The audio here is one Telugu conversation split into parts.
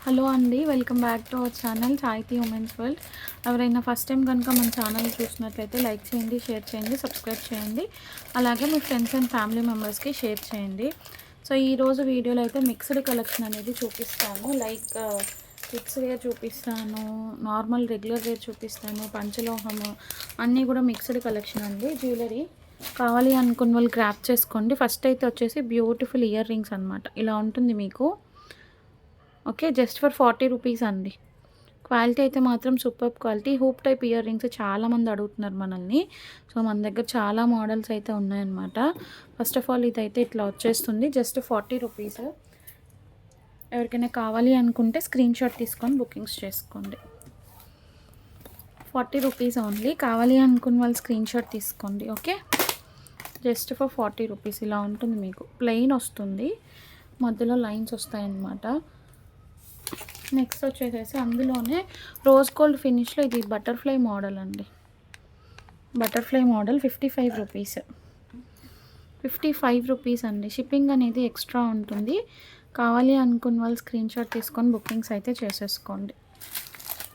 హలో అండి. Welcome back to our channel సాహితీ ఉమెన్స్ వరల్డ్. ఎవరైనా ఫస్ట్ టైం కనుక మన ఛానల్ చూసినట్లయితే లైక్ చేయండి, షేర్ చేయండి, సబ్స్క్రైబ్ చేయండి. అలాగే మీ ఫ్రెండ్స్ అండ్ ఫ్యామిలీ మెంబర్స్కి షేర్ చేయండి. సో ఈరోజు వీడియోలో అయితే మిక్స్డ్ కలెక్షన్ అనేది చూపిస్తాను. లైక్ కిడ్స్ వేర్ చూపిస్తాను, నార్మల్ రెగ్యులర్ వేర్ చూపిస్తాను, పంచలోహము అన్నీ కూడా మిక్స్డ్ కలెక్షన్ అండి. జ్యువెలరీ కావాలి అనుకున్న వాళ్ళు గ్రాప్ చేసుకోండి. ఫస్ట్ అయితే వచ్చేసి బ్యూటిఫుల్ ఇయర్ రింగ్స్ అనమాట. ఇలా ఉంటుంది మీకు. ఓకే, జస్ట్ ఫర్ 40 రూపీస్ అండి. క్వాలిటీ అయితే మాత్రం super quality. Hoop type ear rings చాలామంది అడుగుతున్నారు మనల్ని. సో మన దగ్గర చాలా మోడల్స్ అయితే ఉన్నాయన్నమాట. ఫస్ట్ ఆఫ్ ఆల్ ఇదైతే ఇట్లా వచ్చేస్తుంది, జస్ట్ 40 రూపీస్. ఎవరికైనా కావాలి అనుకుంటే స్క్రీన్ షాట్ తీసుకొని బుకింగ్స్ చేసుకోండి. 40 రూపీస్ ఓన్లీ. కావాలి అనుకున్న వాళ్ళు స్క్రీన్ షాట్ తీసుకోండి. Okay, just for 40 rupees. ఇలా ఉంటుంది మీకు. ప్లెయిన్ వస్తుంది, మధ్యలో లైన్స్ వస్తాయన్నమాట. నెక్స్ట్ వచ్చేసేసి అందులోనే రోజ్ గోల్డ్ ఫినిష్లో ఇది బటర్ఫ్లై మోడల్ అండి. Butterfly model 55 rupees. 55 రూపీస్ అండి. షిప్పింగ్ అనేది ఎక్స్ట్రా ఉంటుంది. కావాలి అనుకున్న వాళ్ళు స్క్రీన్ షాట్ తీసుకొని బుకింగ్స్ అయితే చేసేసుకోండి.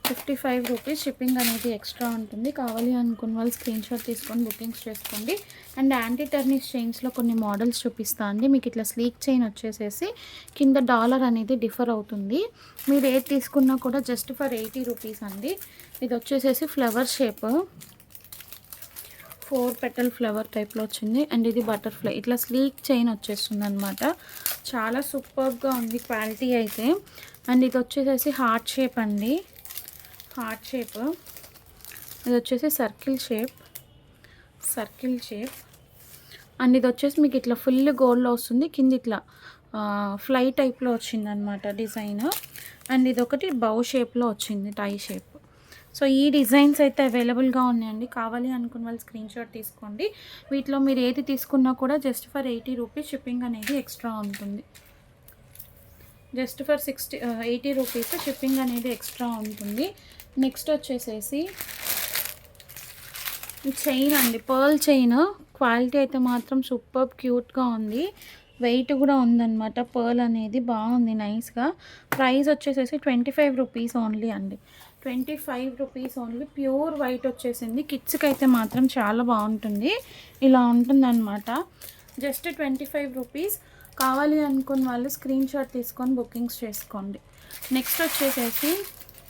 55 రూపీస్ షిప్పింగ్ అనేది ఎక్స్ట్రా ఉంటుంది. కావాలి అనుకున్న వాళ్ళు స్క్రీన్ షాట్ తీసుకొని బుకింగ్స్ చేసుకోండి. అండ్ యాంటీ టర్నిష్ చైన్స్లో కొన్ని మోడల్స్ చూపిస్తా అండి. మీకు ఇట్లా స్లీక్ చైన్ వచ్చేసేసి కింద డాలర్ అనేది డిఫర్ అవుతుంది. మీరు ఏది తీసుకున్నా కూడా జస్ట్ ఫర్ 80 రూపీస్ అండి. ఇది వచ్చేసేసి ఫ్లవర్ షేప్, 4 పెటల్ ఫ్లవర్ టైప్లో వచ్చింది. అండ్ ఇది బటర్ఫ్లై. ఇట్లా స్లీక్ చైన్ వచ్చేస్తుంది అనమాట. చాలా సూపర్గా ఉంది క్వాలిటీ అయితే. అండ్ ఇది వచ్చేసేసి హార్ట్ షేప్ అండి. Heart shape. ఇది వచ్చేసి సర్కిల్ షేప్. అండ్ ఇది వచ్చేసి మీకు ఇట్లా ఫుల్ గోల్డ్లో వస్తుంది. కింద ఇట్లా ఫ్లై టైప్లో వచ్చింది అనమాట డిజైన్. అండ్ ఇది ఒకటి బౌ షేప్లో వచ్చింది, టై షేప్. సో ఈ డిజైన్స్ అయితే అవైలబుల్గా ఉన్నాయండి. కావాలి అనుకున్న వాళ్ళు స్క్రీన్ షాట్ తీసుకోండి. వీటిలో మీరు ఏది తీసుకున్నా కూడా జస్ట్ ఫర్ 80 రూపీస్ షిప్పింగ్ అనేది ఎక్స్ట్రా ఉంటుంది. జస్ట్ ఫర్ 80 రూపీస్ షిప్పింగ్ అనేది ఎక్స్ట్రా ఉంటుంది. నెక్స్ట్ వచ్చేసేసి చైన్ అండి, పర్ల్ చైన్. క్వాలిటీ అయితే మాత్రం సూపర్ క్యూట్గా ఉంది. వెయిట్ కూడా ఉందన్నమాట. పర్ల్ అనేది బాగుంది, నైస్గా. ప్రైస్ వచ్చేసేసి 25 రూపీస్ ఓన్లీ అండి. 25 రూపీస్ ఓన్లీ. ప్యూర్ వైట్ వచ్చేసింది. కిడ్స్కి అయితే మాత్రం చాలా బాగుంటుంది. ఇలా ఉంటుందన్నమాట. Just 25 rupees. కావాలి అనుకున్న వాళ్ళు స్క్రీన్ షాట్ తీసుకొని బుకింగ్స్ చేసుకోండి. నెక్స్ట్ వచ్చేసేసి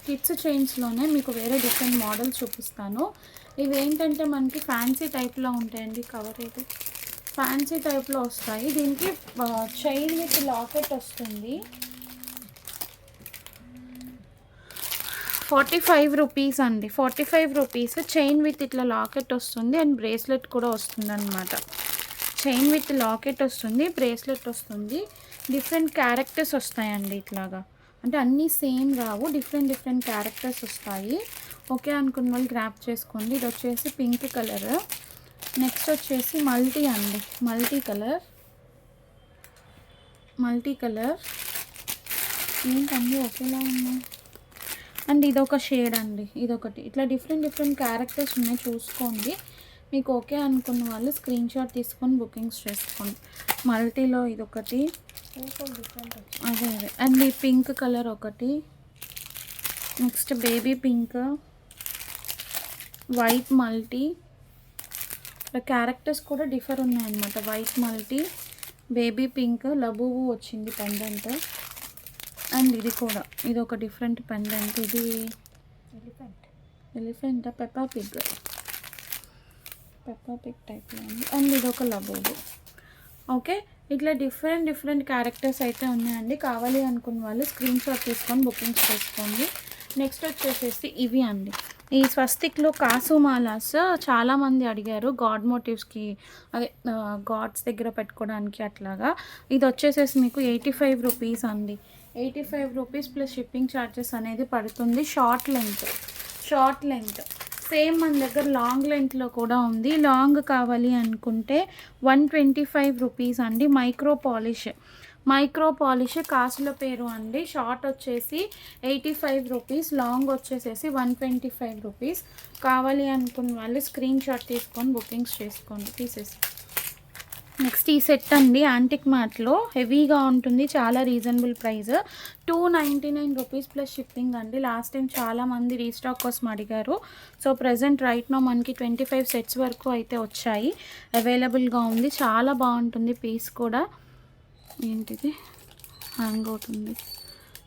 కిడ్స్ చైన్స్లోనే మీకు వేరే డిఫరెంట్ మోడల్స్ చూపిస్తాను. ఇవి ఏంటంటే మనకి ఫ్యాన్సీ టైప్లో ఉంటాయండి. కవర్ అయితే ఫ్యాన్సీ టైప్లో వస్తాయి. దీనికి చైన్ విత్ లాకెట్ వస్తుంది. 45 రూపీస్ అండి. 45 రూపీస్. చైన్ విత్ ఇట్లా లాకెట్ వస్తుంది అండ్ బ్రేస్లెట్ కూడా వస్తుంది అనమాట. చైన్ విత్ లాకెట్ వస్తుంది, బ్రేస్లెట్ వస్తుంది. డిఫరెంట్ క్యారెక్టర్స్ వస్తాయండి ఇట్లాగా. అంటే అన్నీ సేమ్ రావు, డిఫరెంట్ క్యారెక్టర్స్ వస్తాయి. ఓకే అనుకున్న వాళ్ళు గ్రాప్ చేసుకోండి. ఇది వచ్చేసి పింక్ కలర్. నెక్స్ట్ వచ్చేసి మల్టీ అండి. మల్టీ కలర్ ఏంటండి ఒకేలా ఉన్నాయి. అండ్ ఇదొక షేడ్ అండి. ఇదొకటి. ఇట్లా డిఫరెంట్ క్యారెక్టర్స్ ఉన్నాయి, చూసుకోండి. మీకు ఓకే అనుకున్న వాళ్ళు స్క్రీన్ షాట్ తీసుకొని బుకింగ్స్ చేసుకోండి. మల్టీలో ఇదొకటి, అదే. అండ్ ఈ పింక్ కలర్ ఒకటి. Next baby pink, white multi. Characters కూడా డిఫర్ ఉన్నాయన్నమాట. వైట్ మల్టీ, బేబీ పింక్, లబువు వచ్చింది పెండెంట్. అండ్ ఇది కూడా, ఇది ఒక డిఫరెంట్ పెండెంట్. ఇది ఎలిఫెంట్ పెప్పా పిగ్ టైప్లో ఉంది. అండ్ ఇది ఒక లబోబు. ఓకే, ఇట్లా డిఫరెంట్ క్యారెక్టర్స్ అయితే ఉన్నాయండి. కావాలి అనుకున్న వాళ్ళు స్క్రీన్ షాట్ తీసుకొని బుకింగ్స్ చేసుకోండి. నెక్స్ట్ వచ్చేసేసి ఇవి అండి. ఈ స్వస్తిక్లో కాసుమాలాస్ చాలామంది అడిగారు, గాడ్ మోటివ్స్కి, అదే గాడ్స్ దగ్గర పెట్టుకోవడానికి అట్లాగా. ఇది వచ్చేసేసి మీకు 85 రూపీస్ అండి. 85 రూపీస్ ప్లస్ షిప్పింగ్ ఛార్జెస్ అనేది పడుతుంది. షార్ట్ లెంత్ సేమ్ మన దగ్గర లాంగ్ లెంత్లో కూడా ఉంది. లాంగ్ కావాలి అనుకుంటే 125 రూపీస్ అండి. మైక్రో పాలిష్ కాసుల పేరు అండి. షార్ట్ వచ్చేసి 85 రూపీస్, లాంగ్ వచ్చేసేసి 125 రూపీస్. కావాలి అనుకున్న వాళ్ళు స్క్రీన్ షాట్ తీసుకొని బుకింగ్స్ చేసుకోండి. నెక్స్ట్ ఈ సెట్ అండి యాంటిక్ మ్యాట్లో హెవీగా ఉంటుంది, చాలా reasonable price 299 rupees plus shipping అండి. లాస్ట్ టైం చాలామంది రీస్టాక్ కోసం అడిగారు. సో ప్రజెంట్ రైట్ నో మనకి 25 సెట్స్ వరకు అయితే వచ్చాయి, అవైలబుల్గా ఉంది. చాలా బాగుంటుంది పీస్ కూడా. ఏంటిది హ్యాంగ్ అవుతుంది.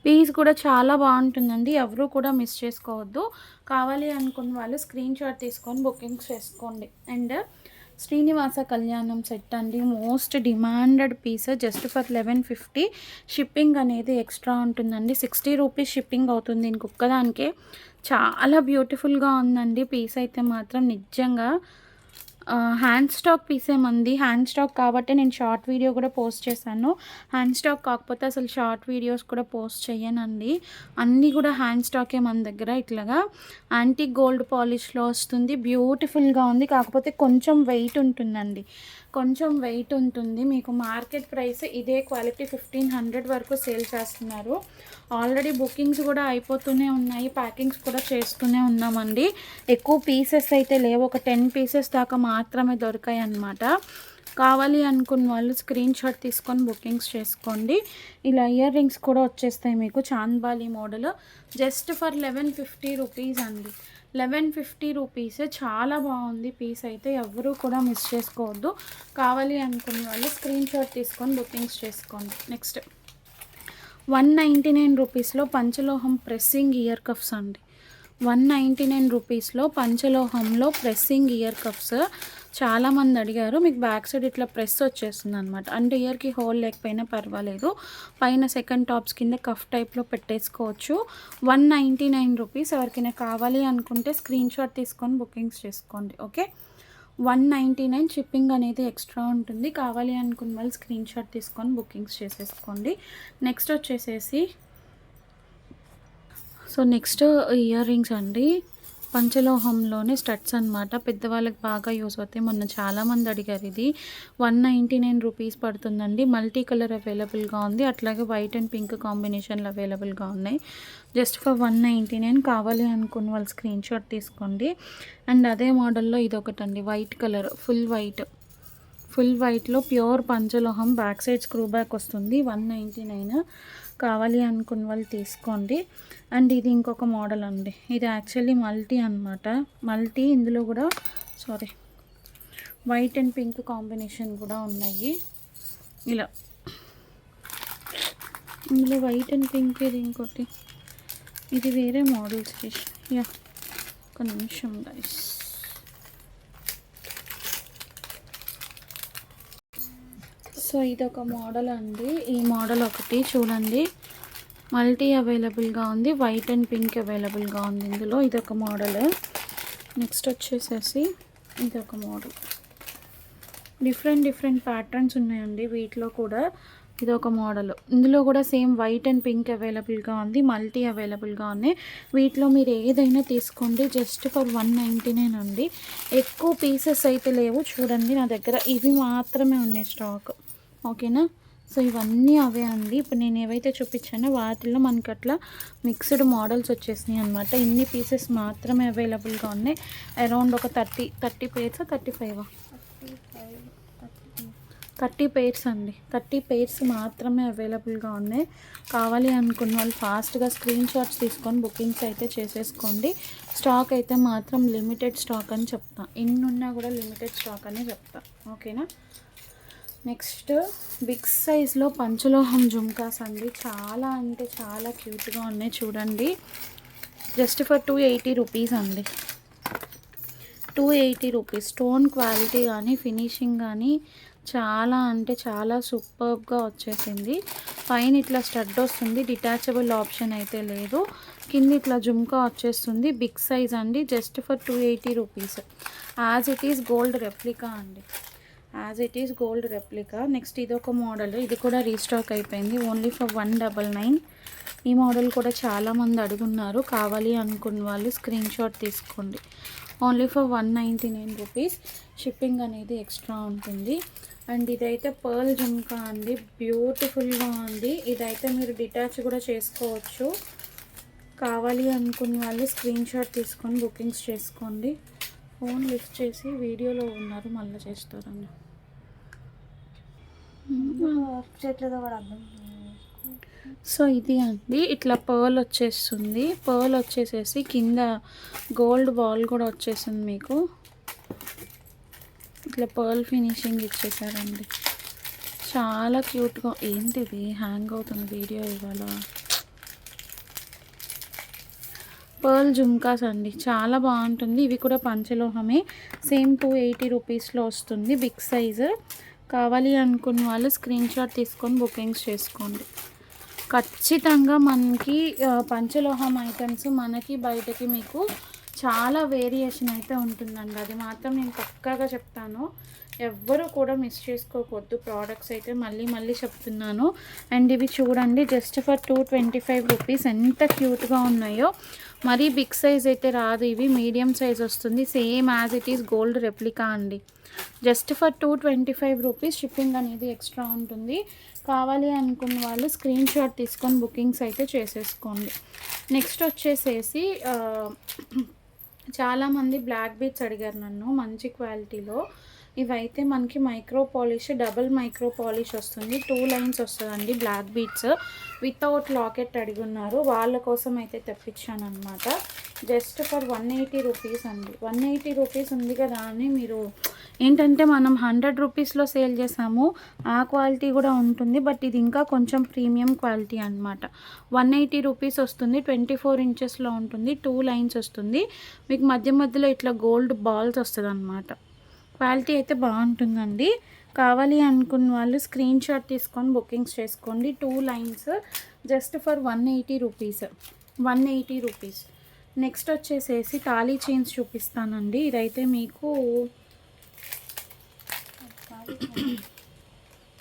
పీస్ కూడా చాలా బాగుంటుందండి, ఎవరు కూడా మిస్ చేసుకోవద్దు. కావాలి అనుకున్న వాళ్ళు స్క్రీన్ షాట్ తీసుకొని బుకింగ్స్ చేసుకోండి. అండ్ శ్రీనివాస కళ్యాణం సెట్ అండి, most demanded piece, just for 1150. Shipping అనేది ఎక్స్ట్రా ఉంటుందండి, 60 రూపీస్ షిప్పింగ్ అవుతుంది ఇంకొకదానికే. చాలా బ్యూటిఫుల్గా ఉందండి పీస్ అయితే మాత్రం నిజంగా. హ్యాండ్ స్టాక్ పీసేమంది, హ్యాండ్ స్టాక్ కాబట్టి నేను షార్ట్ వీడియో కూడా పోస్ట్ చేశాను. హ్యాండ్ స్టాక్ కాకపోతే అసలు షార్ట్ వీడియోస్ కూడా పోస్ట్ చేయనండి. అన్నీ కూడా హ్యాండ్ స్టాకే మన దగ్గర. ఇట్లాగా యాంటిక్ గోల్డ్ పాలిష్లో వస్తుంది, బ్యూటిఫుల్గా ఉంది. కాకపోతే కొంచెం వెయిట్ ఉంటుందండి, కొంచెం వెయిట్ ఉంటుంది. మీకు మార్కెట్ ప్రైస్ ఇదే క్వాలిటీ 1500 వరకు సేల్ చేస్తున్నారు. ఆల్రెడీ బుకింగ్స్ కూడా అయిపోతూనే ఉన్నాయి, ప్యాకింగ్స్ కూడా చేస్తూనే ఉన్నామండి. ఎక్కువ పీసెస్ అయితే లేవు, ఒక 10 పీసెస్ దాకా మాత్రమే దొరికాయి అన్నమాట. కావాలి అనుకున్న వాళ్ళు స్క్రీన్ షాట్ తీసుకొని బుకింగ్స్ చేసుకోండి. ఇలా ఇయర్ రింగ్స్ కూడా వచ్చేస్తాయి మీకు, chandbali model, just for 1150 rupees అండి. 1150 రూపీస్, చాలా బాగుంది పీస్ అయితే, ఎవరు కూడా మిస్ చేసుకోవద్దు. కావాలి అనుకున్న వాళ్ళు స్క్రీన్ షాట్ తీసుకొని బుకింగ్స్ చేసుకోండి. నెక్స్ట్ 199 రూపీస్లో పంచలోహం ప్రెస్సింగ్ ఇయర్ కఫ్స్ అండి. 199 రూపీస్లో పంచలోహంలో ప్రెస్సింగ్ ఇయర్ కఫ్స్. చాలామంది అడిగారు, మీకు బ్యాక్ సైడ్ ఇట్లా ప్రెస్ వచ్చేస్తుంది అనమాట. అంటే ఇయర్కి హోల్ లేకపోయినా పర్వాలేదు, పైన సెకండ్ టాప్స్ కింద కఫ్ టైప్లో పెట్టేసుకోవచ్చు. 199 రూపీస్. ఎవరికైనా కావాలి అనుకుంటే స్క్రీన్ షాట్ తీసుకొని బుకింగ్స్ చేసుకోండి. ఓకే, 199 షిప్పింగ్ అనేది ఎక్స్ట్రా ఉంటుంది. కావాలి అనుకున్న వాళ్ళు స్క్రీన్ షాట్ తీసుకొని బుకింగ్స్ చేసేసుకోండి. నెక్స్ట్ వచ్చేసేసి నెక్స్ట్ ఇయర్ రింగ్స్ అండి, పంచలోహంలోనే స్టడ్స్ అనమాట. పెద్దవాళ్ళకి బాగా యూస్ అవుతాయి. మొన్న చాలామంది అడిగారు. ఇది 199 రూపీస్ పడుతుందండి. మల్టీ కలర్ అవైలబుల్గా ఉంది, అట్లాగే వైట్ అండ్ పింక్ కాంబినేషన్లో అవైలబుల్గా ఉన్నాయి. Just for 199. కావాలి అనుకున్న వాళ్ళు స్క్రీన్ షాట్ తీసుకోండి. అండ్ అదే మోడల్లో ఇదొకటండి, వైట్ కలర్, ఫుల్ వైట్లో ప్యూర్ పంచలోహం, బ్యాక్ సైడ్ స్క్రూ బ్యాక్ వస్తుంది. 199. కావాలి అనుకున్న వాళ్ళు తీసుకోండి. అండ్ ఇది ఇంకొక మోడల్ అండి, ఇది యాక్చువల్లీ మల్టీ అనమాట. మల్టీ, ఇందులో కూడా వైట్ అండ్ పింక్ కాంబినేషన్ కూడా ఉన్నాయి. ఇలా ఇందులో వైట్ అండ్ పింక్, ఇది ఇంకోటి, ఇది వేరే మోడల్స్. యా, ఒక నిమిషం గైస్. సో ఇదొక మోడల్ అండి, ఈ మోడల్ ఒకటి చూడండి, మల్టీ అవైలబుల్గా ఉంది, వైట్ అండ్ పింక్ అవైలబుల్గా ఉంది ఇందులో. ఇదొక మోడల్. నెక్స్ట్ వచ్చేసేసి ఇదొక మోడల్, డిఫరెంట్ ప్యాటర్న్స్ ఉన్నాయండి వీటిలో కూడా. ఇదొక మోడల్, ఇందులో కూడా సేమ్ వైట్ అండ్ పింక్ అవైలబుల్గా ఉంది, మల్టీ అవైలబుల్గా ఉన్నాయి. వీటిలో మీరు ఏదైనా తీసుకోండి, జస్ట్ ఫర్ 199 అండి. ఎక్కువ పీసెస్ అయితే లేవు, చూడండి నా దగ్గర ఇవి మాత్రమే ఉన్నాయి స్టాక్. ఓకేనా, సో ఇవన్నీ అవే అండి. ఇప్పుడు నేను ఏవైతే చూపించానో వాటిల్లో మనకి అట్లా మిక్స్డ్ మోడల్స్ వచ్చేసినాయి అనమాట. ఇన్ని పీసెస్ మాత్రమే అవైలబుల్గా ఉన్నాయి. అరౌండ్ ఒక 30 పేర్స్, 30 పేర్స్ అండి, 30 పేర్స్ మాత్రమే అవైలబుల్గా ఉన్నాయి. కావాలి అనుకున్న వాళ్ళు ఫాస్ట్గా స్క్రీన్ షాట్స్ తీసుకొని బుకింగ్స్ అయితే చేసేసుకోండి. స్టాక్ అయితే మాత్రం లిమిటెడ్ స్టాక్ అని చెప్తా, ఇన్నున్నా కూడా లిమిటెడ్ స్టాక్ అని చెప్తా. ఓకేనా, నెక్స్ట్ బిగ్ సైజ్లో పంచలోహం జుమ్కాస్ అండి, చాలా అంటే చాలా క్యూట్గా ఉన్నాయి చూడండి. జస్ట్ ఫర్ 280 రూపీస్ అండి, 280 రూపీస్. స్టోన్ క్వాలిటీ కానీ ఫినిషింగ్ కానీ చాలా అంటే చాలా సూపర్గా వచ్చేసింది. పైన ఇట్లా స్టడ్ వస్తుంది, డిటాచబుల్ ఆప్షన్ అయితే లేదు. కింద ఇట్లా జుమ్కా వచ్చేస్తుంది. బిగ్ సైజ్ అండి, just for 280 rupees. As it is gold replica అండి, as it is gold replica. Next ఇదొక మోడల్, ఇది కూడా రీస్టాక్ అయిపోయింది, ఓన్లీ ఫర్ 199. ఈ మోడల్ కూడా చాలామంది అడుగున్నారు. కావాలి అనుకున్న వాళ్ళు స్క్రీన్ షాట్ తీసుకోండి. Only for 199 rupees. షిప్పింగ్ అనేది ఎక్స్ట్రా ఉంటుంది. అండ్ ఇదైతే పర్ల్ జుమ్కా అండి, బ్యూటిఫుల్గా ఉంది. ఇదైతే మీరు డిటాచ్ కూడా చేసుకోవచ్చు. కావాలి అనుకున్న వాళ్ళు స్క్రీన్ షాట్ తీసుకొని బుకింగ్స్ చేసుకోండి. ఫోన్ లిఫ్ట్ చేసి వీడియోలో ఉన్నారు, మళ్ళీ చేస్తారని. చేతులతో కూడా అర్థం. సో ఇది అండి, ఇట్లా పర్ల్ వచ్చేస్తుంది. పర్ల్ వచ్చేసేసి కింద గోల్డ్ బాల్ కూడా వచ్చేసింది మీకు. ఇట్లా పర్ల్ ఫినిషింగ్ ఇచ్చేసారండి. చాలా క్యూట్గా. ఏంటిది హ్యాంగ్ అవుతుంది వీడియో ఇవాళ. పర్ల్ జుమ్కాస్ అండి, చాలా బాగుంటుంది. ఇవి కూడా పంచలోహమే. సేమ్ 280 రూపీస్లో వస్తుంది. Big size. కావాలి అనుకున్న వాళ్ళు స్క్రీన్ షాట్ తీసుకొని బుకింగ్స్ చేసుకోండి. ఖచ్చితంగా మనకి పంచలోహం ఐటమ్స్ మనకి బయటకి మీకు చాలా వేరియేషన్ అయితే ఉంటుందండి. అది మాత్రం నేను పక్కాగా చెప్తాను. ఎవ్వరూ కూడా మిస్ చేసుకోవద్దు. ప్రోడక్ట్స్ అయితే మళ్ళీ మళ్ళీ చెప్తున్నాను. అండ్ ఇవి చూడండి, జస్ట్ ఫర్ 225 రూపీస్ ఎంత క్యూట్గా ఉన్నాయో. మరీ బిగ్ సైజ్ అయితే రాదు, ఇవి మీడియం సైజ్ వస్తుంది. Same as it is gold replica అండి. Just for 225 rupees. షిప్పింగ్ అనేది ఎక్స్ట్రా ఉంటుంది. కావాలి అనుకున్న వాళ్ళు స్క్రీన్ షాట్ తీసుకొని బుకింగ్స్ అయితే చేసేసుకోండి. నెక్స్ట్ వచ్చేసేసి చాలామంది బ్లాక్ బీట్స్ అడిగారు నన్ను మంచి క్వాలిటీలో. ఇవైతే మనకి micro polish, double micro polish వస్తుంది. 2 లైన్స్ వస్తుందండి బ్లాక్ బీట్స్. వితౌట్ లాకెట్ అడిగున్నారు, వాళ్ళ కోసం అయితే తెప్పించాను అనమాట. జస్ట్ ఫర్ 180 రూపీస్ అండి. 180 రూపీస్ ఉంది కదా అని మీరు ఏంటంటే మనం 100 రూపీస్లో సేల్ చేసాము. ఆ క్వాలిటీ కూడా ఉంటుంది, బట్ ఇది ఇంకా కొంచెం ప్రీమియం క్వాలిటీ అనమాట. 180 రూపీస్ వస్తుంది. 24 ఇంచెస్లో ఉంటుంది. 2 లైన్స్ వస్తుంది. మీకు మధ్య మధ్యలో ఇట్లా గోల్డ్ బాల్స్ వస్తుంది అనమాట. క్వాలిటీ అయితే బాగుంటుందండి. కావాలి అనుకున్న వాళ్ళు స్క్రీన్ షాట్ తీసుకొని బుకింగ్స్ చేసుకోండి. 2 lines just for 180 rupees. 180 rupees. Next వచ్చేసేసి తాళీ చైన్స్ చూపిస్తానండి. ఇదైతే మీకు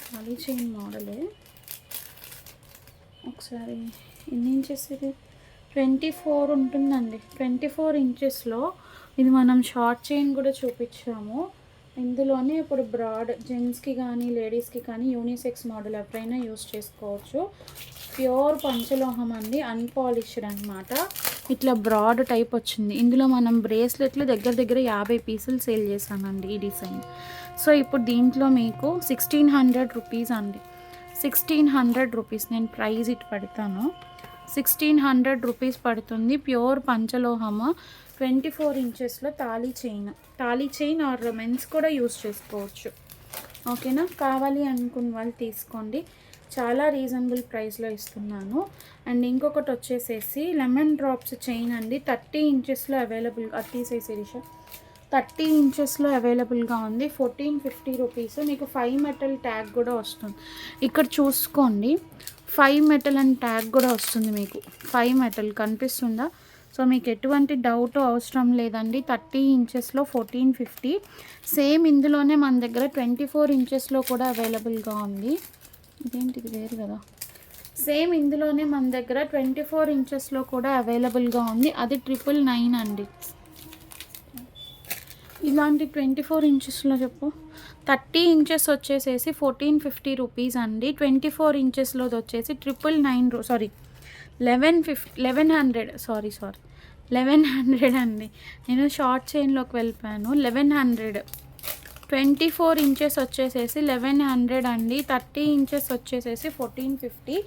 తాళీ చైన్ మోడలే. ఒకసారి ఎన్ని ఇంచెస్ ఇది? 24 ఉంటుందండి. 24 ఇంచెస్లో ఇది మనం షార్ట్ చైన్ కూడా చూపించాము. ఇందులోనే ఇప్పుడు బ్రాడ్ జెంట్స్కి కానీ లేడీస్కి కానీ యూనిసెక్స్ మోడల్ ఎవరైనా యూస్ చేసుకోవచ్చు. ప్యూర్ పంచలోహం అండి, అన్పాలిష్డ్ అనమాట. ఇట్లా బ్రాడ్ టైప్ వచ్చింది. ఇందులో మనం బ్రేస్లెట్లు దగ్గర దగ్గర 50 పీసులు సేల్ చేశానండి ఈ డిజైన్. సో ఇప్పుడు దీంట్లో మీకు 1600 రూపీస్ అండి. 1600 రూపీస్. నేను ప్రైజ్ ఇటు పెడతాను. 1600 రూపీస్ పడుతుంది. ప్యూర్ పంచలోహము. 24 ఇంచెస్లో తాళీ చైన్ ఆర్ మెన్స్ కూడా యూస్ చేసుకోవచ్చు. ఓకేనా? కావాలి అనుకున్న వాళ్ళు తీసుకోండి. చాలా రీజనబుల్ ప్రైస్లో ఇస్తున్నాను. అండ్ ఇంకొకటి వచ్చేసేసి లెమన్ డ్రాప్స్ చైన్ అండి. 30 ఇంచెస్లో అవైలబుల్. అట్లీసే శిరీష 30 ఇంచెస్లో అవైలబుల్గా ఉంది. 1450 రూపీస్. మీకు 5 మెటల్ ట్యాగ్ కూడా వస్తుంది. ఇక్కడ చూసుకోండి, 5 మెటల్ అండ్ ట్యాగ్ కూడా వస్తుంది మీకు. 5 మెటల్ కనిపిస్తుందా? సో మీకు ఎటువంటి డౌట్ అవసరం లేదండి. 30 ఇంచెస్లో 1450. సేమ్ ఇందులోనే మన దగ్గర 24 ఇంచెస్లో కూడా అవైలబుల్గా ఉంది. ఇదేంటిది వేరు కదా. సేమ్ ఇందులోనే మన దగ్గర 24 ఇంచెస్లో కూడా అవైలబుల్గా ఉంది. అది 999 అండి. ఇలాంటి 24 ఇంచెస్లో చెప్పు. 30 ఇంచెస్ వచ్చేసేసి 1450 రూపీస్ అండి. 24 ఇంచెస్లోది వచ్చేసి 999. సారీ 1100. సారీ 1100 అండి. నేను షార్ట్ చైన్లోకి వెళ్ళిపోయాను. 1100. 24 ఇంచెస్ వచ్చేసేసి 1100 అండి. 30 ఇంచెస్ వచ్చేసేసి 1450.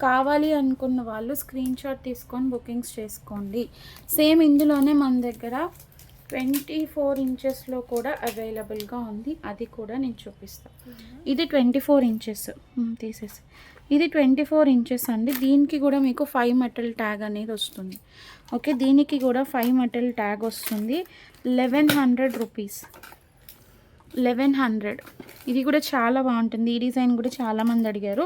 కావాలి అనుకున్న వాళ్ళు స్క్రీన్ షాట్ తీసుకొని బుకింగ్స్ చేసుకోండి. సేమ్ ఇందులోనే మన దగ్గర 24 ఇంచెస్లో కూడా అవైలబుల్గా ఉంది. అది కూడా నేను చూపిస్తాను. ఇది 24 ఇంచెస్ తీసేసి. ఇది 24 ఇంచెస్ అండి. దీనికి కూడా మీకు 5 మెటల్ ట్యాగ్ అనేది వస్తుంది. ఓకే, దీనికి కూడా 5 మెటల్ ట్యాగ్ వస్తుంది. 1100 రూపీస్. 1100. ఇది కూడా చాలా బాగుంటుంది. ఈ డిజైన్ కూడా చాలామంది అడిగారు.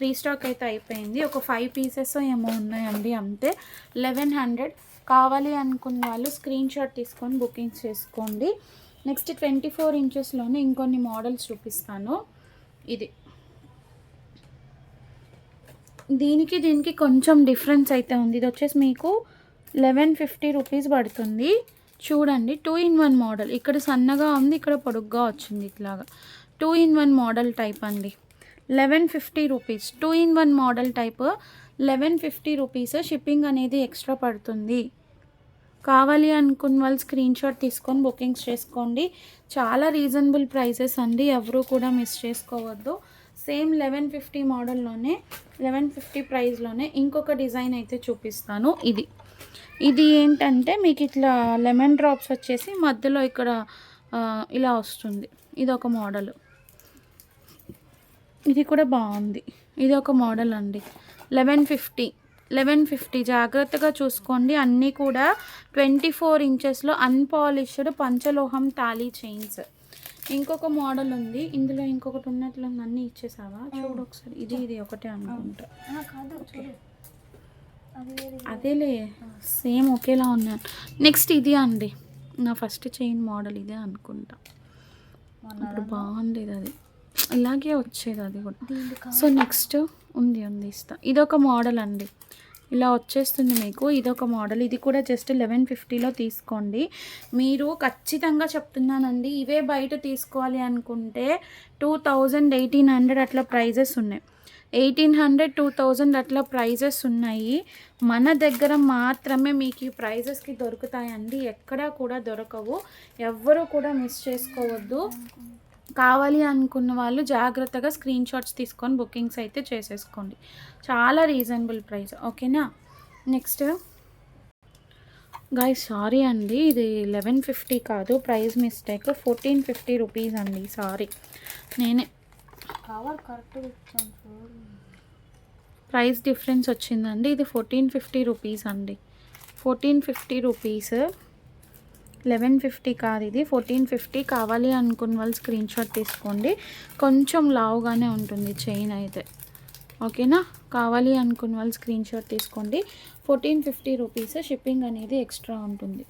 రీస్టాక్ అయితే అయిపోయింది. ఒక 5 పీసెస్ ఏమో ఉన్నాయండి అంతే. 1100. కావాలి అనుకున్న వాళ్ళు స్క్రీన్ షాట్ తీసుకొని బుకింగ్ చేసుకోండి. నెక్స్ట్ 24 ఇంచెస్లోనే ఇంకొన్ని మోడల్స్ చూపిస్తాను. దీనికి కొంచెం డిఫరెన్స్ అయితే ఉంది. ఇది వచ్చేసి మీకు 1150 రూపీస్ పడుతుంది. చూడండి, 2 in 1 మోడల్. ఇక్కడ సన్నగా ఉంది, ఇక్కడ పొడుగ్గా వచ్చింది ఇట్లాగా. 2 in 1 మోడల్ టైప్ అండి. 1150 rupees. 2 in 1 model type 1150 rupees. Shipping అనేది ఎక్స్ట్రా పడుతుంది. కావాలి అనుకున్న వాళ్ళు స్క్రీన్ షాట్ తీసుకొని బుకింగ్స్ చేసుకోండి. చాలా రీజనబుల్ ప్రైసెస్ అండి. ఎవరు కూడా మిస్ చేసుకోవద్దు. సేమ్ 1150 మోడల్లోనే 1150 ప్రైస్లోనే ఇంకొక డిజైన్ అయితే చూపిస్తాను. ఇది ఏంటంటే మీకు ఇట్లా లెమన్ డ్రాప్స్ వచ్చేసి మధ్యలో ఇక్కడ ఇలా వస్తుంది. ఇది ఒక మోడల్, ఇది కూడా బాగుంది. ఇది ఒక మోడల్ అండి. 1150 జాగ్రత్తగా చూసుకోండి. అన్నీ కూడా 24 ఇంచెస్లో అన్పాలిష్డ్ పంచలోహం తాళీ చైన్స్. ఇంకొక మోడల్ ఉంది, ఇందులో ఇంకొకటి ఉన్నట్లుంది. అన్నీ ఇచ్చేసావా చూడు ఒకసారి. ఇది ఒకటే అనుకుంటా. అదేలే, సేమ్ ఒకేలా ఉన్నాయి. నెక్స్ట్ ఇది అండి, నా ఫస్ట్ చైన్ మోడల్ ఇదే అనుకుంటా. ఇప్పుడు బాగుండేది, అది ఇలాగే వచ్చేది అది కూడా. సో నెక్స్ట్ ఉంది ఇస్తా. ఇదొక మోడల్ అండి, ఇలా వచ్చేస్తుంది మీకు. ఇదొక మోడల్, ఇది కూడా జస్ట్ 1150లో తీసుకోండి. మీరు ఖచ్చితంగా చెప్తున్నానండి, ఇవే బయట తీసుకోవాలి అనుకుంటే 2000 1800 అట్లా ప్రైజెస్ ఉన్నాయి. 1800 2000 అట్లా ప్రైజెస్ ఉన్నాయి. మన దగ్గర మాత్రమే మీకు ఈ ప్రైజెస్కి దొరుకుతాయండి, ఎక్కడా కూడా దొరకవు. ఎవ్వరూ కూడా మిస్ చేసుకోవద్దు. కావాలి అనుకున్న వాళ్ళు జాగ్రత్తగా స్క్రీన్ షాట్స్ తీసుకొని బుకింగ్స్ అయితే చేసేసుకోండి. చాలా రీజనబుల్ ప్రైస్, ఓకేనా. నెక్స్ట్ గాయ్స్, సారీ అండి, ఇది 1150 కాదు, ప్రైస్ మిస్టేక్. 1450 రూపీస్ అండి. సారీ, నేనే కవర్ కరెక్ట్గా ఇచ్చాను, ప్రైస్ డిఫరెన్స్ వచ్చిందండి. ఇది 1450 రూపీస్ అండి. 1450 రూపీస్, 1150 కాదు, ఇది 1450. కావాలి అనుకున్న వాళ్ళు స్క్రీన్ షాట్ తీసుకోండి. కొంచెం లావుగానే ఉంటుంది చైన్ అయితే, ఓకేనా. కావాలి అనుకున్న వాళ్ళు స్క్రీన్ షాట్ తీసుకోండి. 1450 రూపీస్, షిప్పింగ్ అనేది ఎక్స్ట్రా ఉంటుంది.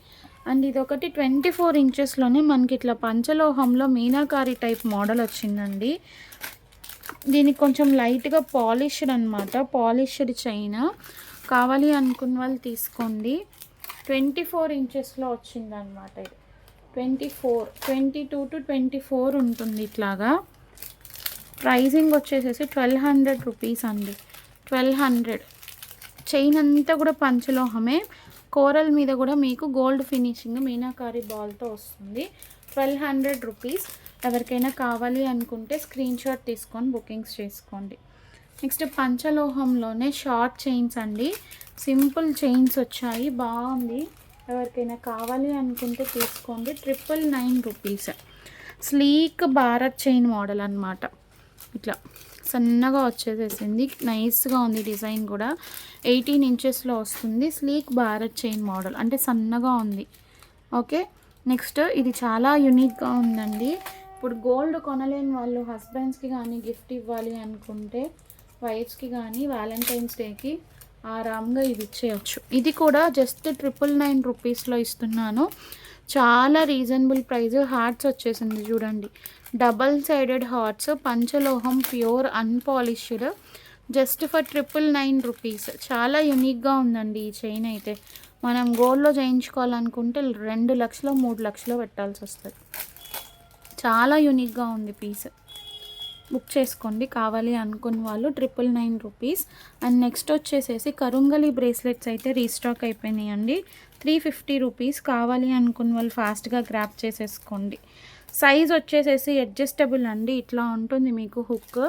అండ్ ఇది ఒకటి 24 ఇంచెస్లోనే మనకి ఇట్లా పంచలోహంలో మీనాకారి టైప్ మోడల్ వచ్చిందండి. దీనికి కొంచెం లైట్గా పాలిష్డ్ అనమాట, పాలిష్డ్ చైన్. కావాలి అనుకున్న వాళ్ళు తీసుకోండి. 24 ఇంచెస్లో వచ్చిందనమాట. ఇది 22 to 24 ఉంటుంది ఇట్లాగా. ప్రైజింగ్ వచ్చేసేసి 1200 రూపీస్ అండి. 1200. చైన్ అంతా కూడా పంచలోహమే, కోరల్ మీద కూడా మీకు గోల్డ్ ఫినిషింగ్ మీనాకారి బాల్తో వస్తుంది. 1200 రూపీస్. ఎవరికైనా కావాలి అనుకుంటే స్క్రీన్ షాట్ తీసుకొని బుకింగ్స్ చేసుకోండి. నెక్స్ట్ పంచలోహంలోనే షార్ట్ చైన్స్ అండి, సింపుల్ చైన్స్ వచ్చాయి, బాగుంది. ఎవరికైనా కావాలి అనుకుంటే తీసుకోండి. 999 rupees. Sleek Bharat chain model అనమాట, ఇట్లా సన్నగా వచ్చేసేసింది, నైస్గా ఉంది. డిజైన్ కూడా 18 ఇంచెస్లో వస్తుంది. స్లీక్ భారత్ చైన్ మోడల్ అంటే సన్నగా ఉంది, ఓకే. నెక్స్ట్ ఇది చాలా యూనిక్గా ఉందండి. ఇప్పుడు గోల్డ్ కొనలేని వాళ్ళు హస్బెండ్స్కి కానీ గిఫ్ట్ ఇవ్వాలి అనుకుంటే, వైఫ్స్కి కానీ వ్యాలంటైన్స్ డేకి ఆరామ్గా ఇది ఇచ్చేయచ్చు. ఇది కూడా జస్ట్ 999 రూపీస్లో ఇస్తున్నాను. చాలా రీజనబుల్ ప్రైస్. హార్ట్స్ వచ్చేసింది చూడండి, డబల్ సైడెడ్ హార్ట్స్, పంచలోహం, pure unpolished, just for 999 rupees. చాలా యూనిక్గా ఉందండి ఈ చైన్ అయితే. మనం గోల్డ్లో చేయించుకోవాలనుకుంటే 2 లక్షలు 3 లక్షలు పెట్టాల్సి వస్తుంది. చాలా యూనిక్గా ఉంది పీస్. బుక్ చేసుకోండి కావాలి అనుకున్న వాళ్ళు. 999 రూపీస్. అండ్ నెక్స్ట్ వచ్చేసేసి కరుంగలి బ్రేస్లెట్స్ అయితే రీస్టాక్ అయిపోయినాయండి. 350 రూపీస్. కావాలి అనుకున్న వాళ్ళు ఫాస్ట్గా గ్రాప్ చేసేసుకోండి. సైజ్ వచ్చేసేసి అడ్జస్టబుల్ అండి, ఇట్లా ఉంటుంది మీకు హుక్.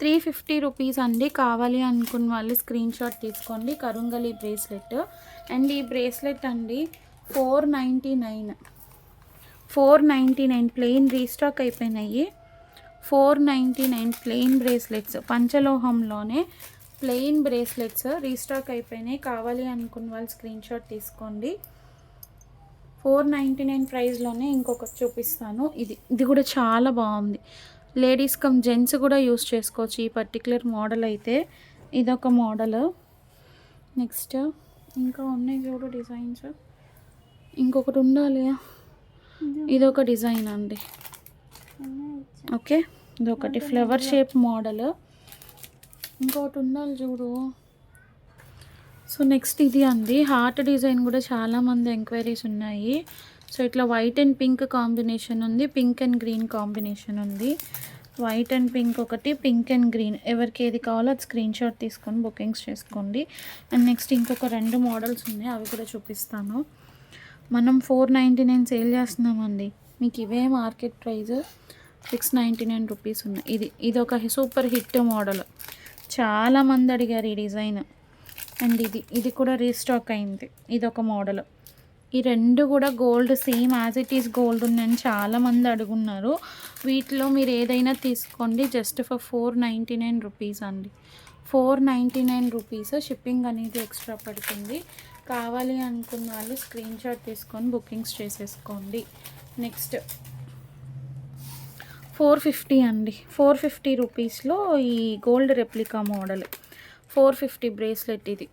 350 రూపీస్ అండి. కావాలి అనుకున్న వాళ్ళు స్క్రీన్ షాట్ తీసుకోండి. కరుంగలి బ్రేస్లెట్. అండ్ ఈ బ్రేస్లెట్ అండి 499 ప్లెయిన్ రీస్టాక్ అయిపోయినాయి. 499 ప్లెయిన్ బ్రేస్లెట్స్, పంచలోహంలోనే ప్లెయిన్ బ్రేస్లెట్స్ రీస్టాక్ అయిపోయినాయి. కావాలి అనుకున్న వాళ్ళు స్క్రీన్ షాట్ తీసుకోండి. 499 ప్రైస్లోనే ఇంకొకటి చూపిస్తాను. ఇది కూడా చాలా బాగుంది. లేడీస్ కమ్ జెంట్స్ కూడా యూస్ చేసుకోవచ్చు ఈ పర్టికులర్ మోడల్ అయితే. ఇదొక మోడల్. నెక్స్ట్ ఇంకా ఉన్నాయి చూడు డిజైన్స్. ఇంకొకటి ఉండాలి, ఇదొక డిజైన్ అండి, ఓకే. ఇదొకటి ఫ్లవర్ షేప్ మోడల్. ఇంకొకటి ఉండాలి చూడు. సో నెక్స్ట్ ఇది అండి, హార్ట్ డిజైన్ కూడా చాలామంది ఎంక్వైరీస్ ఉన్నాయి. సో ఇట్లా వైట్ అండ్ పింక్ కాంబినేషన్ ఉంది, పింక్ అండ్ గ్రీన్ కాంబినేషన్ ఉంది. వైట్ అండ్ పింక్ ఒకటి, పింక్ అండ్ గ్రీన్. ఎవరికి ఏది కావాలో అది స్క్రీన్ షాట్ తీసుకొని బుకింగ్స్ చేసుకోండి. అండ్ నెక్స్ట్ ఇంకొక 2 మోడల్స్ ఉన్నాయి, అవి కూడా చూపిస్తాను. మనం 499 సేల్ చేస్తున్నామండి. మీకు ఇవే మార్కెట్ ప్రైస్. 699 రూపీస్ ఉన్నాయి. ఇది ఒక సూపర్ హిట్ మోడల్, చాలామంది అడిగారు ఈ డిజైన్. అండ్ ఇది కూడా రీస్టాక్ అయింది. ఇది ఒక మోడల్. ఈ రెండు కూడా gold, same as it is gold ఉన్నాయని చాలామంది అడుగున్నారు. వీటిలో మీరు ఏదైనా తీసుకోండి, జస్ట్ ఫర్ 499 రూపీస్ అండి. 499 రూపీస్. షిప్పింగ్ అనేది ఎక్స్ట్రా పడుతుంది. కావాలి అనుకున్న వాళ్ళు స్క్రీన్ షాట్ తీసుకొని బుకింగ్స్ చేసేసుకోండి. నెక్స్ట్ 450 అండి. 450 రూపీస్లో ఈ గోల్డ్ రెప్లికా మోడల్ 450 బ్రేస్లెట్. ఇది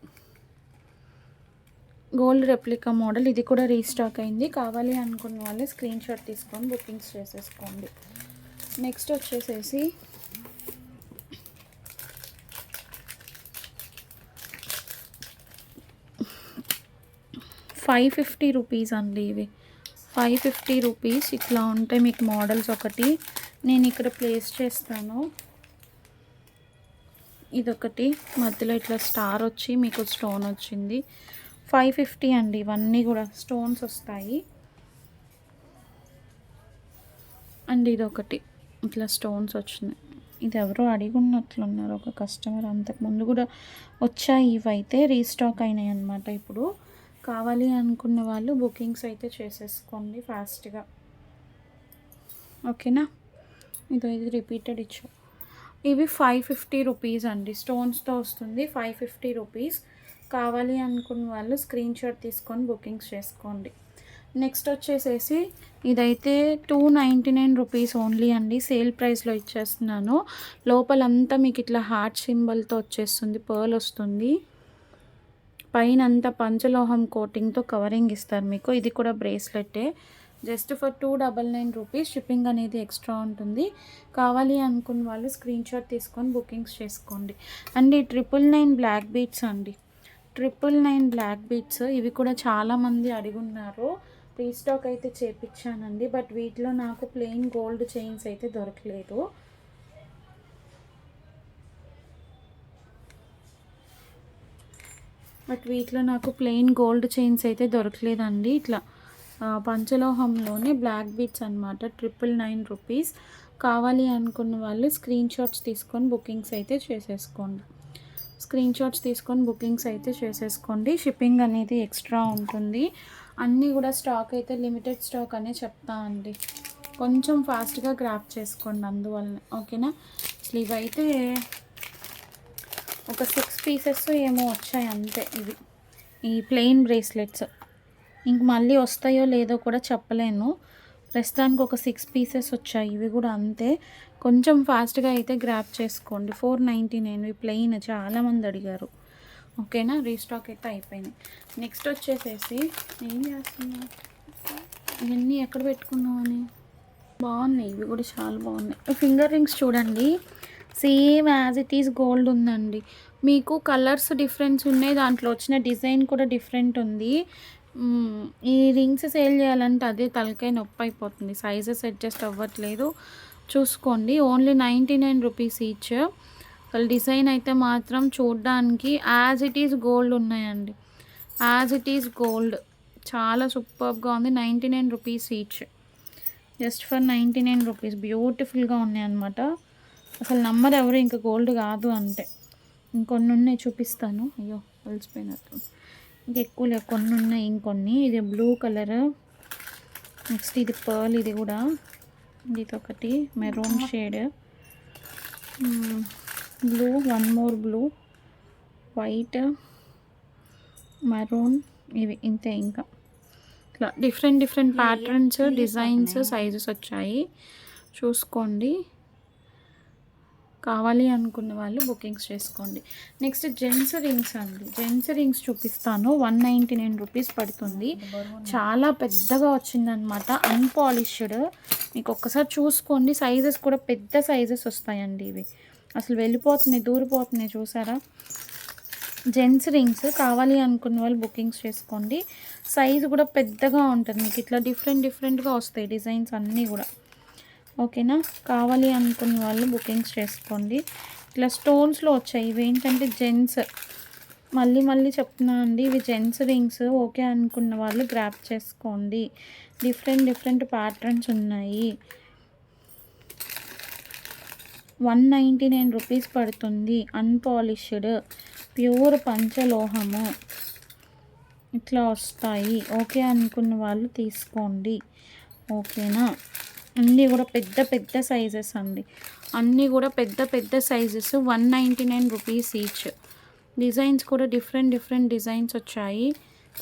గోల్డ్ రెప్లికా మోడల్. ఇది కూడా రీస్టాక్ అయింది. కావాలి అనుకున్న వాళ్ళు స్క్రీన్ షాట్ తీసుకొని బుకింగ్స్ చేసేసుకోండి. నెక్స్ట్ వచ్చేసేసి ₹550 రూపీస్ అండి. ఇవి 550 రూపీస్. ఇట్లా ఉంటాయి మీకు మోడల్స్. ఒకటి నేను ఇక్కడ ప్లేస్ చేస్తాను. ఇదొకటి మధ్యలో ఇట్లా స్టార్ వచ్చి మీకు స్టోన్ వచ్చింది. 550 అండి. ఇవన్నీ కూడా స్టోన్స్ వస్తాయి. అండ్ ఇదొకటి ఇట్లా స్టోన్స్ వచ్చినాయి. ఇది ఎవరో అడిగున్నట్లున్నారు ఒక కస్టమర్. అంతకుముందు కూడా వచ్చాయి. ఇవైతే రీస్టాక్ అయినాయి అన్నమాట. ఇప్పుడు కావాలి అనుకున్న వాళ్ళు బుకింగ్స్ అయితే చేసేసుకోండి ఫాస్ట్గా. ఓకేనా? ఇది రిపీటెడ్ ఇచ్చా. ఇవి 550 రూపీస్ అండి. స్టోన్స్తో వస్తుంది. 550 రూపీస్. కావాలి అనుకున్న వాళ్ళు స్క్రీన్ షాట్ తీసుకొని బుకింగ్స్ చేసుకోండి. నెక్స్ట్ వచ్చేసేసి ఇదైతే 299 రూపీస్ ఓన్లీ అండి. సేల్ ప్రైస్లో ఇచ్చేస్తున్నాను. లోపలంతా మీకు ఇట్లా హార్ట్ సింబల్తో వచ్చేస్తుంది. పర్ల్ వస్తుంది. పైన అంతా పంచలోహం కోటింగ్తో కవరింగ్ ఇస్తారు మీకు. ఇది కూడా బ్రేస్లెట్టే. Just for 299 rupees. షిప్పింగ్ అనేది ఎక్స్ట్రా ఉంటుంది. కావాలి అనుకున్న వాళ్ళు స్క్రీన్ షాట్ తీసుకొని బుకింగ్స్ చేసుకోండి. అండ్ ఈ 999 బ్లాక్ బీట్స్ అండి. 999 బ్లాక్ బీట్స్. ఇవి కూడా చాలామంది అడుగున్నారు. రీస్టాక్ అయితే చేపించానండి. బట్ వీటిలో నాకు ప్లెయిన్ గోల్డ్ చైన్స్ అయితే దొరకలేదు. దొరకలేదండి. ఇట్లా పంచలోహంలోనే బ్లాక్ బీట్స్ అనమాట. 999 రూపీస్. కావాలి అనుకున్న వాళ్ళు స్క్రీన్ షాట్స్ తీసుకొని బుకింగ్స్ అయితే చేసేసుకోండి. షిప్పింగ్ అనేది ఎక్స్ట్రా ఉంటుంది. అన్నీ కూడా స్టాక్ అయితే లిమిటెడ్ స్టాక్ అనే చెప్తా అండి. కొంచెం ఫాస్ట్గా గ్రాప్ చేసుకోండి అందువల్ల. ఓకేనా? అసలు ఇవైతే ఒక 6 పీసెస్ ఏమో వచ్చాయి అంతే. ఈ ప్లెయిన్ బ్రేస్లెట్స్ ఇంక మళ్ళీ వస్తాయో లేదో కూడా చెప్పలేను. ప్రస్తుతానికి ఒక 6 పీసెస్ వచ్చాయి. ఇవి కూడా అంతే. కొంచెం ఫాస్ట్గా అయితే గ్రాప్ చేసుకోండి. 499 ప్లెయిన్ చాలామంది అడిగారు. ఓకేనా? రీస్టాక్ అయితే అయిపోయింది. నెక్స్ట్ వచ్చేసేసి ఏం చేస్తున్నా, ఇవన్నీ ఎక్కడ పెట్టుకున్నావు అని. బాగున్నాయి. ఇవి కూడా చాలా బాగున్నాయి. ఫింగర్ రింగ్స్ చూడండి. Same as it is gold ఉందండి. మీకు కలర్స్ డిఫరెన్స్ ఉన్నాయి. దాంట్లో వచ్చిన డిజైన్ కూడా డిఫరెంట్ ఉంది. ఈ రింగ్స్ సేల్ చేయాలంటే అదే తలకాయ నొప్పి అయిపోతుంది. సైజెస్ అడ్జస్ట్ అవ్వట్లేదు. చూసుకోండి. Only 99 rupees each. అసలు డిజైన్ అయితే మాత్రం చూడడానికి యాజ్ ఇట్ ఈస్ గోల్డ్ ఉన్నాయండి. As it is gold. చాలా సూపర్గా ఉంది. 99 rupees each. Just for 99 rupees. బ్యూటిఫుల్గా ఉన్నాయి అన్నమాట. అసలు నమ్మరు ఎవరు ఇంకా గోల్డ్ కాదు అంటే. ఇంకొన్ని ఉన్నాయి చూపిస్తాను. అయ్యో కలిసిపోయినట్టు. ఇంకా ఎక్కువ లేవు, కొన్ని ఉన్నాయి ఇంకొన్ని. ఇది బ్లూ కలర్. నెక్స్ట్ ఇది పర్ల్. ఇది కూడా ఇది ఒకటి maroon shade. Blue, one more blue, white, maroon. ఇవి ఇంతే. ఇంకా ఇట్లా డిఫరెంట్ ప్యాటర్న్స్, డిజైన్స్, సైజెస్ వచ్చాయి. చూసుకోండి. కావాలి అనుకున్న వాళ్ళు బుకింగ్స్ చేసుకోండి. నెక్స్ట్ జెంట్స్ రింగ్స్ అండి. జెంట్స్ రింగ్స్ చూపిస్తాను. 199 రూపీస్ పడుతుంది. చాలా పెద్దగా వచ్చిందనమాట. అన్పాలిష్డ్. మీకు ఒక్కసారి చూసుకోండి. సైజెస్ కూడా పెద్ద సైజెస్ వస్తాయండి. ఇవి అసలు వెళ్ళిపోతున్నాయి, దూరిపోతున్నాయి. చూసారా? Gents rings. కావాలి అనుకున్న వాళ్ళు బుకింగ్స్ చేసుకోండి. సైజు కూడా పెద్దగా ఉంటుంది. మీకు ఇట్లా డిఫరెంట్గా వస్తాయి డిజైన్స్ అన్నీ కూడా. ఓకేనా? కావాలి అనుకున్న వాళ్ళు బుకింగ్స్ చేసుకోండి. ఇట్లా స్టోన్స్లో వచ్చాయి. ఇవి ఏంటంటే జెంట్స్. మళ్ళీ చెప్తున్నా అండి. ఇవి జెంట్స్ రింగ్స్. ఓకే అనుకున్న వాళ్ళు గ్రాప్ చేసుకోండి. డిఫరెంట్ ప్యాటర్న్స్ ఉన్నాయి. 199 రూపీస్ పడుతుంది. అన్పాలిష్డ్ ప్యూర్ పంచలోహము ఇట్లా వస్తాయి. ఓకే అనుకున్న వాళ్ళు తీసుకోండి. ఓకేనా. అన్నీ కూడా పెద్ద పెద్ద సైజెస్ అండి. అన్నీ కూడా పెద్ద పెద్ద సైజెస్. 199 rupees each. డిజైన్స్ కూడా డిఫరెంట్ డిఫరెంట్ డిజైన్స్ వచ్చాయి.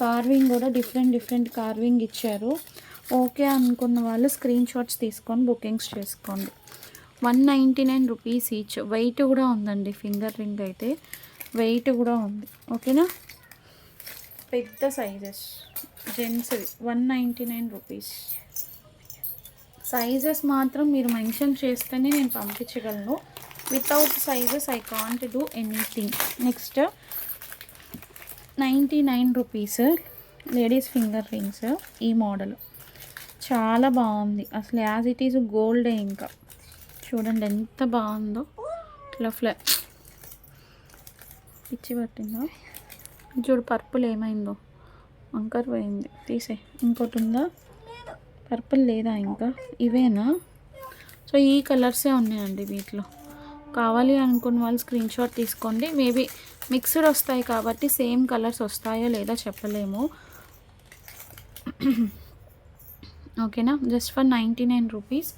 కార్వింగ్ కూడా డిఫరెంట్ డిఫరెంట్ కార్వింగ్ ఇచ్చారు. ఓకే అనుకున్న వాళ్ళు స్క్రీన్ షాట్స్ తీసుకొని బుకింగ్స్ చేసుకోండి. 199 రూపీస్ ఈచ్. వెయిట్ కూడా ఉందండి. ఫింగర్ రింగ్ అయితే వెయిట్ కూడా ఉంది. ఓకేనా. పెద్ద సైజెస్ జెంట్స్వి 199 రూపీస్. సైజెస్ మాత్రం మీరు మెన్షన్ చేస్తేనే నేను పంపించగలను. Without sizes I can't do anything. Next 99 rupees ladies finger rings. ఈ మోడల్ చాలా బాగుంది అసలు. యాజ్ ఇట్ ఈజ్ గోల్డే. ఇంకా చూడండి ఎంత బాగుందో. ఇట్లా పిచ్చి పట్టిందో చూడు. పర్పుల్ ఏమైందో వంకర్ పోయింది. తీసే. ఇంకోటి ఉందా? పర్పుల్ లేదా ఇంకా? ఇవేనా? సో ఈ కలర్సే ఉన్నాయండి వీటిలో. కావాలి అనుకున్న వాళ్ళు స్క్రీన్ షాట్ తీసుకోండి. మేబీ మిక్స్డ్ వస్తాయి కాబట్టి సేమ్ కలర్స్ వస్తాయో లేదో చెప్పలేము. ఓకేనా. Just for 99 rupees.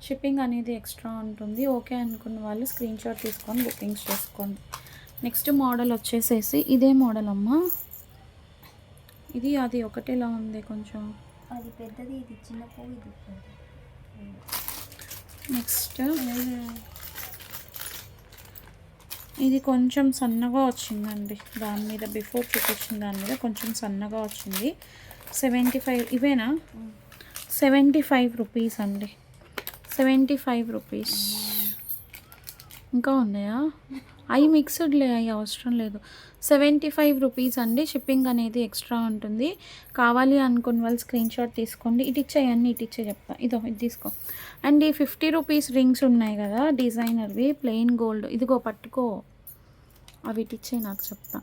షిప్పింగ్ అనేది ఎక్స్ట్రా ఉంటుంది. ఓకే అనుకున్న వాళ్ళు స్క్రీన్ షాట్ తీసుకొని బుకింగ్స్ చేసుకోండి. నెక్స్ట్ మోడల్ వచ్చేసేసి ఇదే మోడల్ అమ్మా. ఇది అది ఒకటేలా ఉంది కొంచెం. అది పెద్దది, ఇది చిన్న పువ్వు, ఇది నెక్స్ట్ ఇది కొంచెం సన్నగా వచ్చిందండి. దాని మీద బిఫోర్ చూపించిన దాని మీద కొంచెం సన్నగా వచ్చింది. 75. ఇవేనా? 75 రూపీస్ అండి. 75 రూపీస్. ఇంకా ఉన్నాయా? అవి మిక్స్డ్లే, అవి అవసరం లేదు. 75 రూపీస్ అండి. షిప్పింగ్ అనేది ఎక్స్ట్రా ఉంటుంది. కావాలి అనుకున్న వాళ్ళు స్క్రీన్ షాట్ తీసుకోండి. ఇటు ఇచ్చేయన్నీ, ఇటు ఇచ్చే చెప్తా. ఇది తీసుకో. అండ్ ఈ 50 రూపీస్ రింగ్స్ ఉన్నాయి కదా డిజైనర్వి, ప్లెయిన్ గోల్డ్. ఇదిగో పట్టుకో. అవి ఇటు ఇచ్చే నాకు చెప్తా.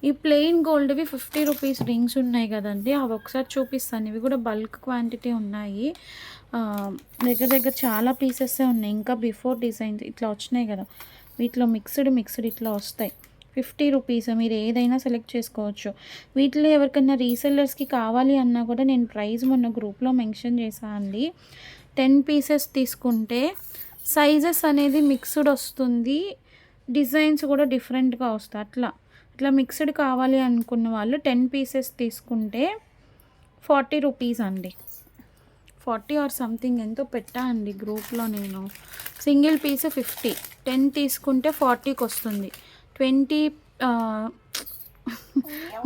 ఈ ప్లెయిన్ గోల్డ్వి 50 రూపీస్ రింగ్స్ ఉన్నాయి కదండి, అవి ఒకసారి చూపిస్తాను. ఇవి కూడా బల్క్ క్వాంటిటీ ఉన్నాయి. దగ్గర దగ్గర చాలా పీసెస్సే ఉన్నాయి. ఇంకా బిఫోర్ డిజైన్స్ ఇట్లా వచ్చినాయి కదా, వీటిలో మిక్స్డ్ ఇట్లా వస్తాయి. 50 రూపీస్. మీరు ఏదైనా సెలెక్ట్ చేసుకోవచ్చు. వీటిలో ఎవరికైనా రీసెల్లర్స్కి కావాలి అన్నా కూడా నేను ప్రైస్ మొన్న గ్రూప్లో మెన్షన్ చేశాను అండి. 10 పీసెస్ తీసుకుంటే సైజెస్ అనేది మిక్స్డ్ వస్తుంది, డిజైన్స్ కూడా డిఫరెంట్గా వస్తాయి. అట్లా మిక్స్డ్ కావాలి అనుకున్న వాళ్ళు 10 పీసెస్ తీసుకుంటే 40 రూపీస్ అండి. 40 ఆర్ సంథింగ్ ఎంతో పెట్టా అండి గ్రూప్లో నేను. సింగిల్ పీస్ 50, 10 తీసుకుంటే 40కి వస్తుంది. 20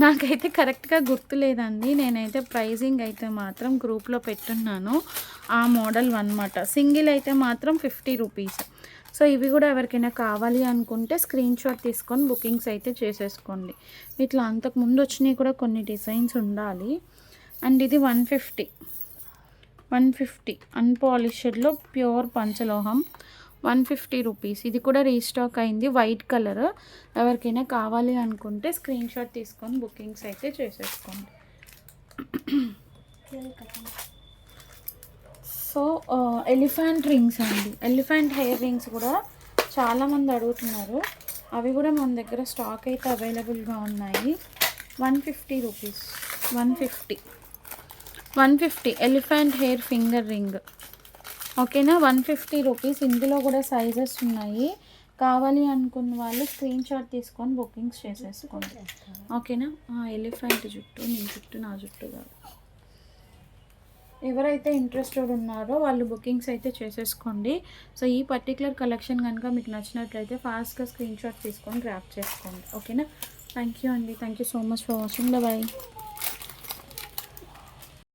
నాకైతే కరెక్ట్గా గుర్తులేదండి. నేనైతే ప్రైజింగ్ అయితే మాత్రం గ్రూప్లో పెట్టున్నాను. ఆ మోడల్ అన్నమాట. సింగిల్ అయితే మాత్రం 50 రూపీస్. సో ఇవి కూడా ఎవరికైనా కావాలి అనుకుంటే స్క్రీన్ షాట్ తీసుకొని బుకింగ్స్ అయితే చేసేసుకోండి. ఇట్లా అంతకుముందు వచ్చినాయి కూడా కొన్ని డిజైన్స్ ఉండాలి. అండ్ ఇది 150 అన్పాలిష్డ్లో ప్యూర్ పంచలోహం 150 రూపీస్. ఇది కూడా రీస్టాక్ అయింది, వైట్ కలర్. ఎవరికైనా కావాలి అనుకుంటే స్క్రీన్ షాట్ తీసుకొని బుకింగ్స్ అయితే చేసేసుకోండి. సో ఎలిఫెంట్ రింగ్స్ అండి. ఎలిఫెంట్ హెయిర్ రింగ్స్ కూడా చాలామంది అడుగుతున్నారు. అవి కూడా మన దగ్గర స్టాక్ అయితే అవైలబుల్గా ఉన్నాయి. 150 rupees. 150 elephant hair finger ring. ఓకేనా. 150 రూపీస్. ఇందులో కూడా సైజెస్ ఉన్నాయి. కావాలి అనుకున్న వాళ్ళు స్క్రీన్ షాట్ తీసుకొని బుకింగ్స్ చేసేసుకోండి. ఓకేనా. ఎలిఫెంట్ జుట్టు, నీ జుట్టు నా జుట్టు కాదు. ఎవరైతే ఇంట్రెస్టెడ్ ఉన్నారో వాళ్ళు బుకింగ్స్ అయితే చేసేసుకోండి. సో ఈ పర్టికులర్ కలెక్షన్ కనుక మీకు నచ్చినట్లయితే ఫాస్ట్గా స్క్రీన్ షాట్ తీసుకొని గ్రాప్ చేసుకోండి. ఓకేనా. థ్యాంక్ యూ అండి. Thank you so much for watching. Bye.